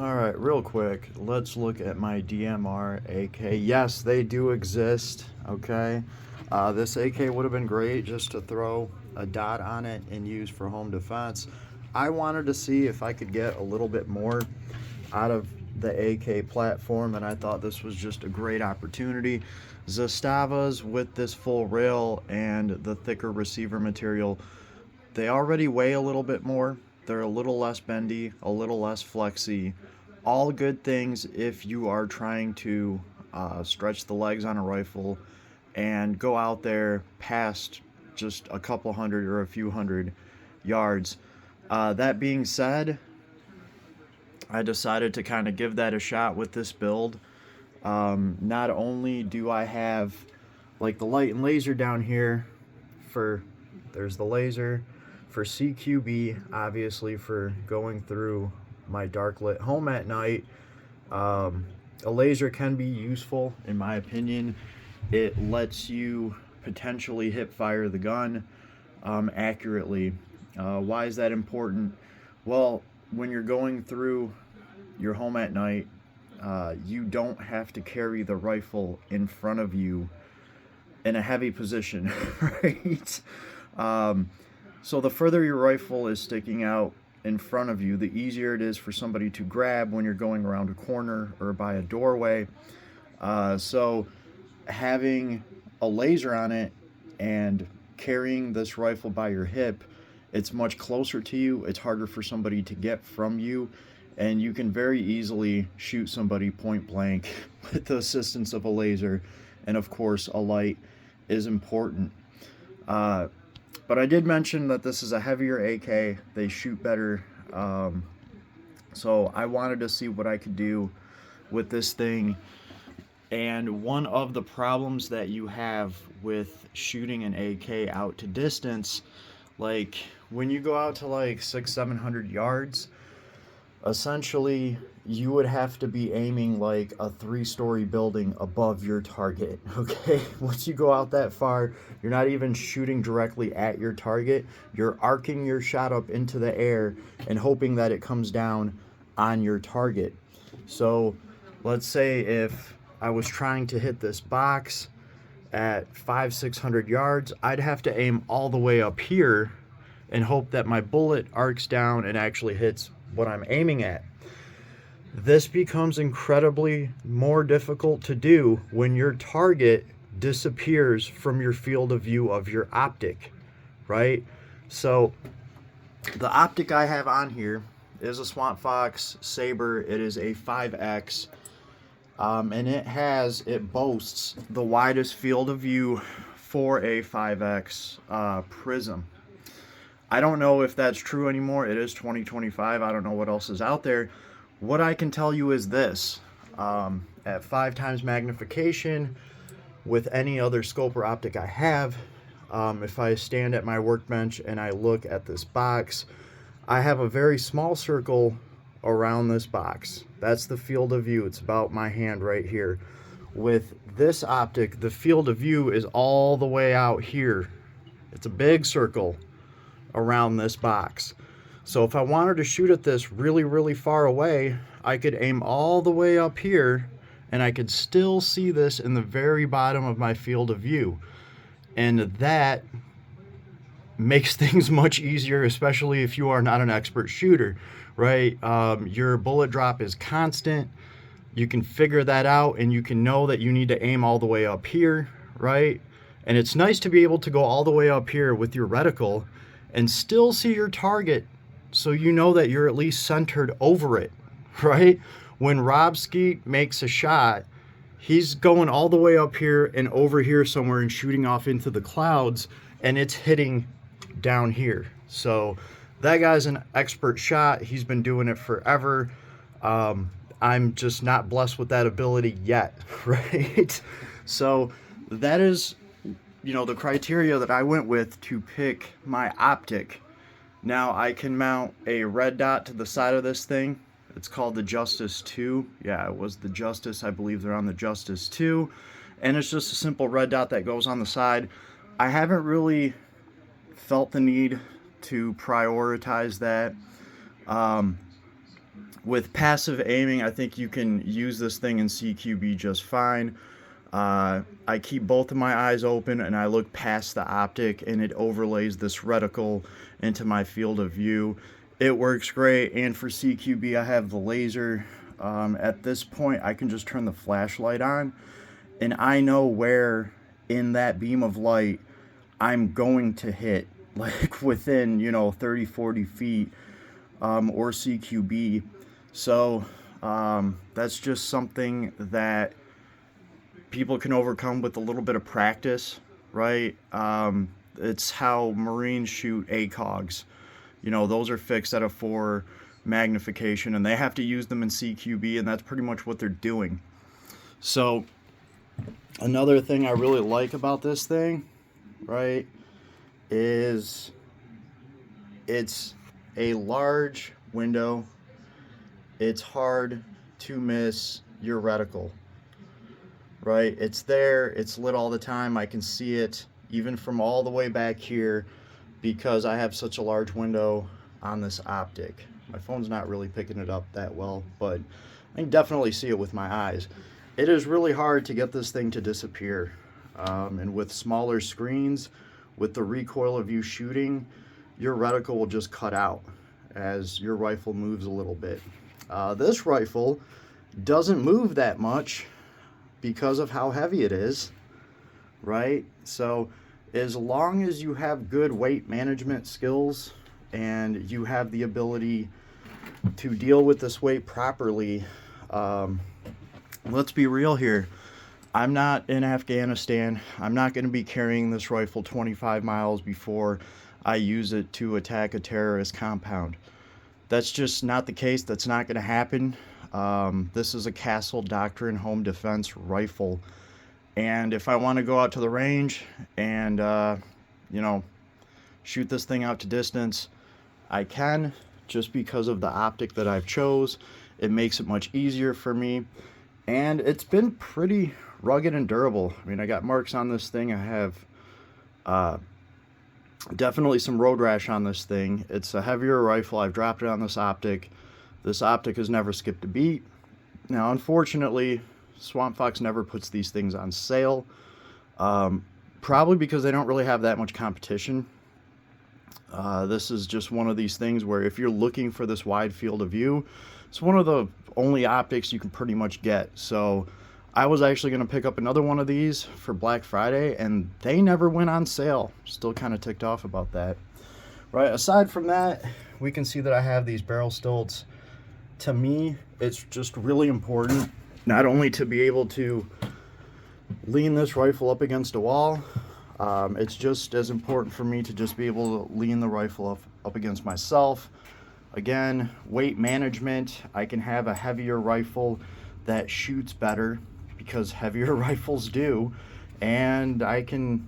All right, real quick, let's look at my DMR AK. Yes, they do exist, okay? This AK would have been great just to throw a dot on it and use for home defense. I wanted to see if I could get a little bit more out of the AK platform, and I thought this was just a great opportunity. Zastavas with this full rail and the thicker receiver material, they already weigh a little bit more. They're a little less bendy, a little less flexy. All good things if you are trying to stretch the legs on a rifle and go out there past just a couple hundred or a few hundred yards. That being said, I decided to kind of give that a shot with this build. Not only do I have like the light and laser down here there's the laser for CQB, obviously for going through my dark lit home at night. A laser can be useful in my opinion. It lets you potentially hip fire the gun accurately. Why is that important? Well, when you're going through your home at night, you don't have to carry the rifle in front of you in a heavy position, right? So the further your rifle is sticking out in front of you, the easier it is for somebody to grab when you're going around a corner or by a doorway. So having a laser on it and carrying this rifle by your hip, it's much closer to you. It's harder for somebody to get from you, and you can very easily shoot somebody point blank with the assistance of a laser. And of course, a light is important. But I did mention that this is a heavier AK. They shoot better. So I wanted to see what I could do with this thing. And one of the problems that you have with shooting an AK out to distance, like when you go out to like 600-700 yards, essentially you would have to be aiming like a 3-story building above your target, okay? Once you go out that far, you're not even shooting directly at your target. You're arcing your shot up into the air and hoping that it comes down on your target. So let's say if I was trying to hit this box at 500-600 yards, I'd have to aim all the way up here and hope that my bullet arcs down and actually hits what I'm aiming at. This becomes incredibly more difficult to do when your target disappears from your field of view of your optic, right? So the optic I have on here is a Swamp Fox Saber. It is a 5X, and it boasts the widest field of view for a 5X prism. I don't know if that's true anymore. It is 2025. I don't know what else is out there. What I can tell you is this. At 5 times magnification, with any other scope or optic I have, if I stand at my workbench and I look at this box, I have a very small circle around this box. That's the field of view. It's about my hand right here. With this optic, the field of view is all the way out here. It's a big circle around this box. So if I wanted to shoot at this really, really far away, I could aim all the way up here and I could still see this in the very bottom of my field of view. And that makes things much easier, especially if you are not an expert shooter, right? Your bullet drop is constant. You can figure that out and you can know that you need to aim all the way up here, right? And it's nice to be able to go all the way up here with your reticle and still see your target, so you know that you're at least centered over it, right? When Rob Skeet makes a shot, he's going all the way up here and over here somewhere and shooting off into the clouds, and it's hitting down here. So that guy's an expert shot. He's been doing it forever. I'm just not blessed with that ability yet, right? So that is, the criteria that I went with to pick my optic. Now I can mount a red dot to the side of this thing. It's called the Justice 2. Yeah, it was the Justice. I believe they're on the Justice 2. And it's just a simple red dot that goes on the side. I haven't really felt the need to prioritize that. with passive aiming, I think you can use this thing in CQB just fine. I keep both of my eyes open and I look past the optic, and it overlays this reticle into my field of view. It works great. And for CQB, I have the laser. At this point, I can just turn the flashlight on, and I know where in that beam of light I'm going to hit, like within, 30, 40 feet, or CQB. So that's just something that people can overcome with a little bit of practice, right? It's how Marines shoot ACOGs. Those are fixed at a 4 magnification, and they have to use them in CQB, and that's pretty much what they're doing. So another thing I really like about this thing, right, is it's a large window. It's hard to miss your reticle, right? It's there, it's lit all the time. I can see it even from all the way back here because I have such a large window on this optic. My phone's not really picking it up that well, but I can definitely see it with my eyes. It is really hard to get this thing to disappear. And with smaller screens, with the recoil of you shooting, your reticle will just cut out as your rifle moves a little bit. This rifle doesn't move that much because of how heavy it is, right? So as long as you have good weight management skills and you have the ability to deal with this weight properly, let's be real here. I'm not in Afghanistan. I'm not going to be carrying this rifle 25 miles before I use it to attack a terrorist compound. That's just not the case. That's not going to happen. This is a Castle Doctrine home defense rifle. And if I want to go out to the range and, shoot this thing out to distance, I can, just because of the optic that I've chose. It makes it much easier for me. And it's been pretty rugged and durable. I mean, I got marks on this thing. I have definitely some road rash on this thing. It's a heavier rifle. I've dropped it on this optic. This optic has never skipped a beat. Now, unfortunately, Swamp Fox never puts these things on sale. Probably because they don't really have that much competition. This is just one of these things where if you're looking for this wide field of view, it's one of the only optics you can pretty much get. So I was actually going to pick up another one of these for Black Friday, and they never went on sale. Still kind of ticked off about that. Right, aside from that, we can see that I have these barrel stilts. To me, it's just really important not only to be able to lean this rifle up against a wall, it's just as important for me to just be able to lean the rifle up against myself. Again, weight management. I can have a heavier rifle that shoots better because heavier rifles do, and I can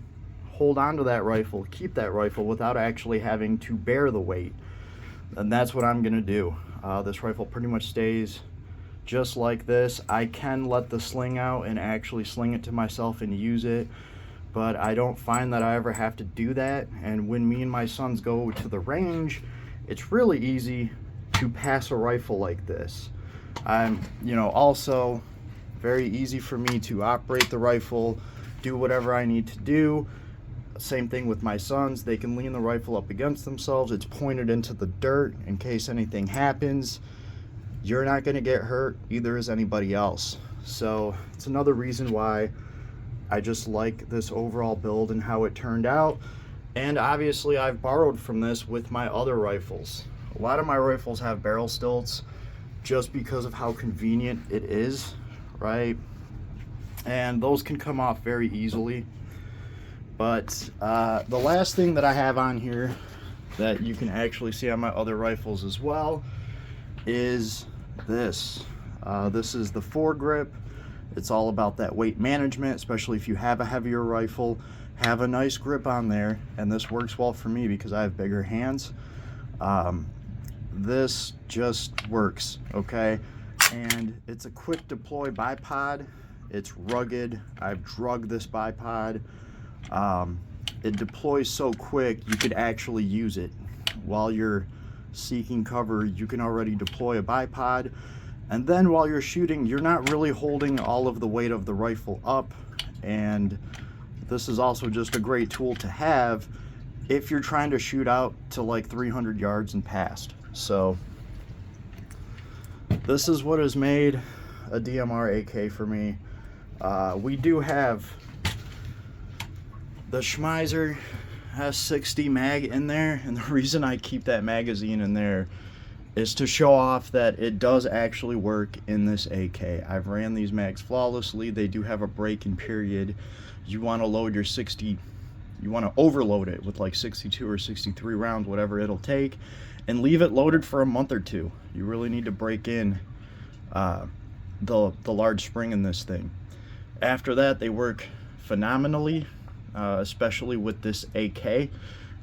hold on to that rifle, keep that rifle without actually having to bear the weight. And that's what I'm gonna do. This rifle pretty much stays just like this. I can let the sling out and actually sling it to myself and use it, but I don't find that I ever have to do that. And when me and my sons go to the range, it's really easy to pass a rifle like this. I'm, also very easy for me to operate the rifle, do whatever I need to do. Same thing with my sons. They can lean the rifle up against themselves. It's pointed into the dirt in case anything happens. You're not going to get hurt, either is anybody else. So it's another reason why I just like this overall build and how it turned out. And obviously I've borrowed from this with my other rifles. A lot of my rifles have barrel stilts just because of how convenient it is, right? And those can come off very easily. But the last thing that I have on here that you can actually see on my other rifles as well is this. This is the foregrip. It's all about that weight management, especially if you have a heavier rifle. Have a nice grip on there, and this works well for me because I have bigger hands. This just works, okay? And it's a quick deploy bipod. It's rugged. I've drugged this bipod. It deploys so quick you could actually use it while you're seeking cover, you can already deploy a bipod. And then while you're shooting, you're not really holding all of the weight of the rifle up. And this is also just a great tool to have if you're trying to shoot out to like 300 yards and past. So this is what has made a DMR AK for me. We do have the Schmeiser S60 mag in there, and the reason I keep that magazine in there is to show off that it does actually work in this AK. I've ran these mags flawlessly. They do have a break-in period. You want to load your 60, you want to overload it with like 62 or 63 rounds, whatever it'll take, and leave it loaded for a month or two. You really need to break in the large spring in this thing. After that, they work phenomenally, especially with this AK.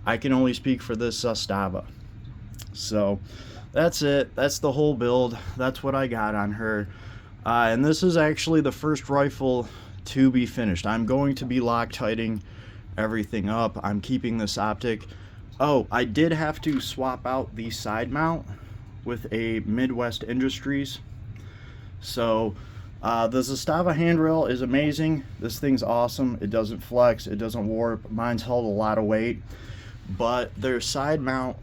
I can only speak for this Zastava. So that's it. That's the whole build. That's what I got on her. And this is actually the first rifle to be finished. I'm going to be Loctiting everything up. I'm keeping this optic. Oh, I did have to swap out the side mount with a Midwest Industries. So the Zastava handrail is amazing. This thing's awesome. It doesn't flex, it doesn't warp. Mine's held a lot of weight, but their side mount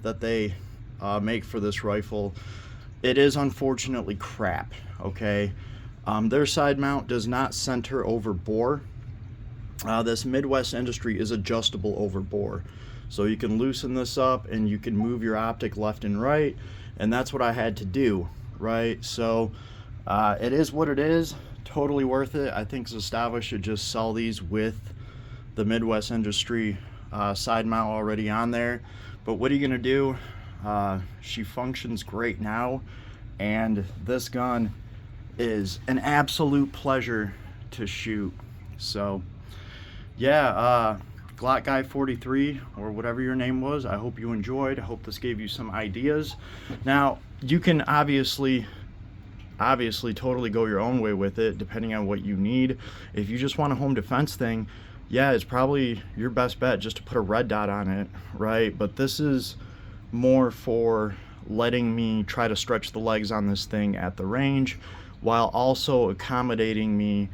that they make for this rifle, it is unfortunately crap. Okay, their side mount does not center over bore. This Midwest Industry is adjustable over bore, so you can loosen this up and you can move your optic left and right, and that's what I had to do, right? So it is what it is. Totally worth it. I think Zastava should just sell these with the Midwest Industry side mount already on there. But what are you gonna do? She functions great now, and this gun is an absolute pleasure to shoot. So yeah, Glock Guy 43 or whatever your name was, I hope you enjoyed. I hope this gave you some ideas. Now you can obviously totally go your own way with it depending on what you need. If you just want a home defense thing, yeah, it's probably your best bet just to put a red dot on it, right? But this is more for letting me try to stretch the legs on this thing at the range while also accommodating me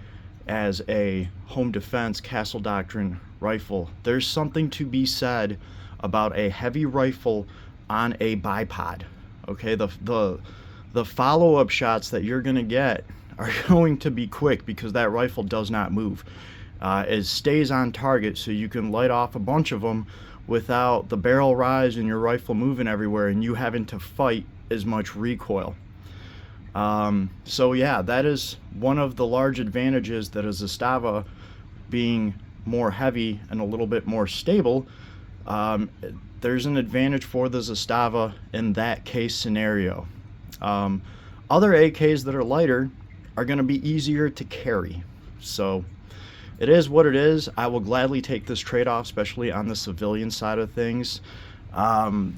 as a home defense Castle Doctrine rifle. There's something to be said about a heavy rifle on a bipod. Okay, the follow-up shots that you're gonna get are going to be quick because that rifle does not move. It stays on target, so you can light off a bunch of them without the barrel rise and your rifle moving everywhere and you having to fight as much recoil. So yeah, that is one of the large advantages that a Zastava being more heavy and a little bit more stable. There's an advantage for the Zastava in that case scenario. Other AKs that are lighter are going to be easier to carry. So it is what it is. I will gladly take this trade-off, especially on the civilian side of things.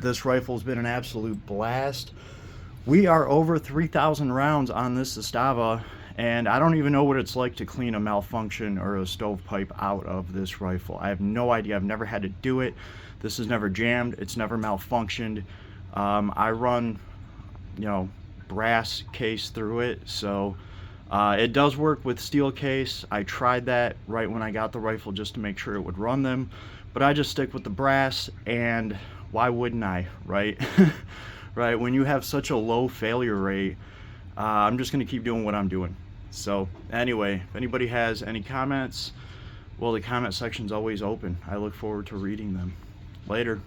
This rifle has been an absolute blast. We are over 3,000 rounds on this Zastava, and I don't even know what it's like to clean a malfunction or a stovepipe out of this rifle. I have no idea. I've never had to do it. This has never jammed. It's never malfunctioned. I run, you know, brass case through it, so it does work with steel case. I tried that right when I got the rifle just to make sure it would run them, but I just stick with the brass, and why wouldn't I, right? Right, when you have such a low failure rate, I'm just gonna keep doing what I'm doing. So anyway, if anybody has any comments, well, the comment section's always open. I look forward to reading them. Later.